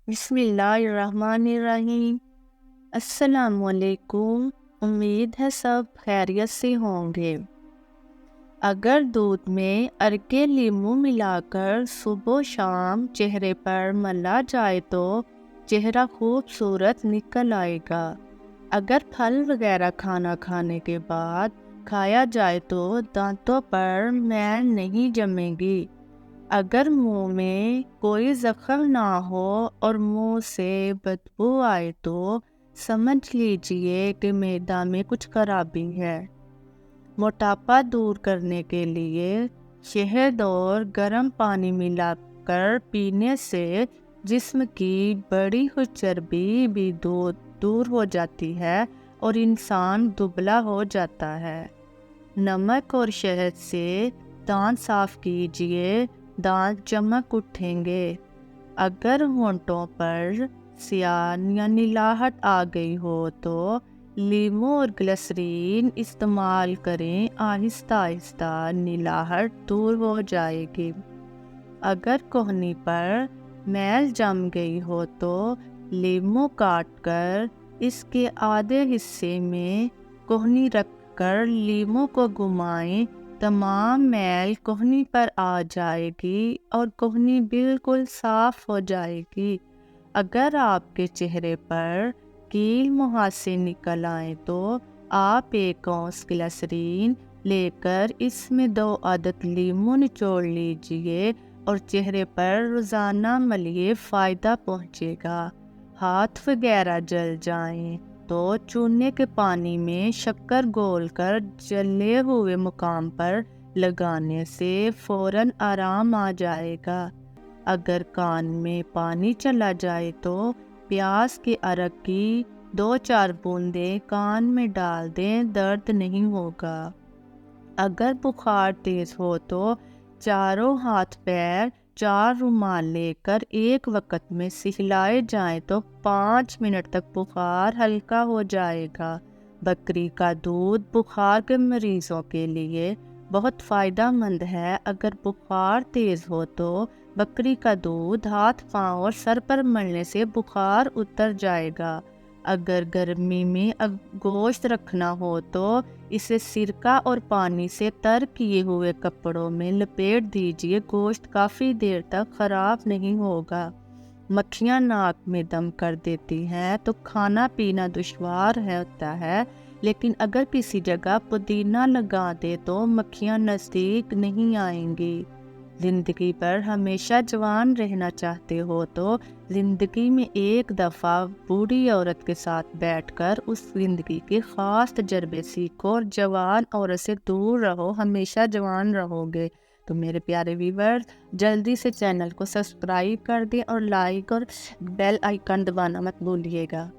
بسم اللہ الرحمن الرحیم۔ السلام علیکم۔ امید ہے سب خیریت سے ہوں گے۔ اگر دودھ میں ارکے لیمو ملا کر صبح و شام چہرے پر ملا جائے تو چہرہ خوبصورت نکل آئے گا۔ اگر پھل وغیرہ کھانا کھانے کے بعد کھایا جائے تو دانتوں پر میل نہیں جمے گی۔ اگر منہ میں کوئی زخم نہ ہو اور منہ سے بدبو آئے تو سمجھ لیجئے کہ معدہ میں کچھ خرابی ہے۔ موٹاپا دور کرنے کے لیے شہد اور گرم پانی ملا کر پینے سے جسم کی بڑی ہوئی چربی بھی دور ہو جاتی ہے اور انسان دبلا ہو جاتا ہے۔ نمک اور شہد سے دانت صاف کیجئے، دانت چمک اٹھیں گے۔ اگر ہونٹوں پر سیاہ یا نلاہٹ آ گئی ہو تو لیمو اور گلسرین استعمال کریں، آہستہ آہستہ نلاہٹ دور ہو جائے گی۔ اگر کہنی پر میل جم گئی ہو تو لیمو کاٹ کر اس کے آدھے حصے میں کہنی رکھ کر لیمو کو گھمائیں، تمام میل کہنی پر آ جائے گی اور کہنی بالکل صاف ہو جائے گی۔ اگر آپ کے چہرے پر کیل مہاسے نکل آئیں تو آپ 1 اونس گلسرین لے کر اس میں 2 عدد لیمو نچوڑ لیجئے اور چہرے پر روزانہ ملیے، فائدہ پہنچے گا۔ ہاتھ وغیرہ جل جائیں تو چونے کے پانی میں شکر گھول کر جلے ہوئے مقام پر لگانے سے فوراً آرام آ جائے گا۔ اگر کان میں پانی چلا جائے تو پیاز کے عرق کی 2-4 بوندیں کان میں ڈال دیں، درد نہیں ہوگا۔ اگر بخار تیز ہو تو چاروں ہاتھ پیر 4 رومال لے کر ایک وقت میں سہلائے جائیں تو 5 منٹ تک بخار ہلکا ہو جائے گا۔ بکری کا دودھ بخار کے مریضوں کے لیے بہت فائدہ مند ہے۔ اگر بخار تیز ہو تو بکری کا دودھ ہاتھ، پاؤں اور سر پر ملنے سے بخار اتر جائے گا۔ اگر گرمی میں گوشت رکھنا ہو تو اسے سرکہ اور پانی سے تر کیے ہوئے کپڑوں میں لپیٹ دیجئے، گوشت کافی دیر تک خراب نہیں ہوگا۔ مکھیاں ناک میں دم کر دیتی ہیں تو کھانا پینا دشوار ہوتا ہے، لیکن اگر کسی جگہ پودینہ لگا دے تو مکھیاں نزدیک نہیں آئیں گی۔ زندگی پر ہمیشہ جوان رہنا چاہتے ہو تو زندگی میں ایک دفعہ بوڑھی عورت کے ساتھ بیٹھ کر اس زندگی کے خاص تجربے سیکھو اور جوان عورت سے دور رہو، ہمیشہ جوان رہو گے۔ تو میرے پیارے ویورز، جلدی سے چینل کو سبسکرائب کر دیں اور لائک اور بیل آئیکن دبانا مت بھولیے گا۔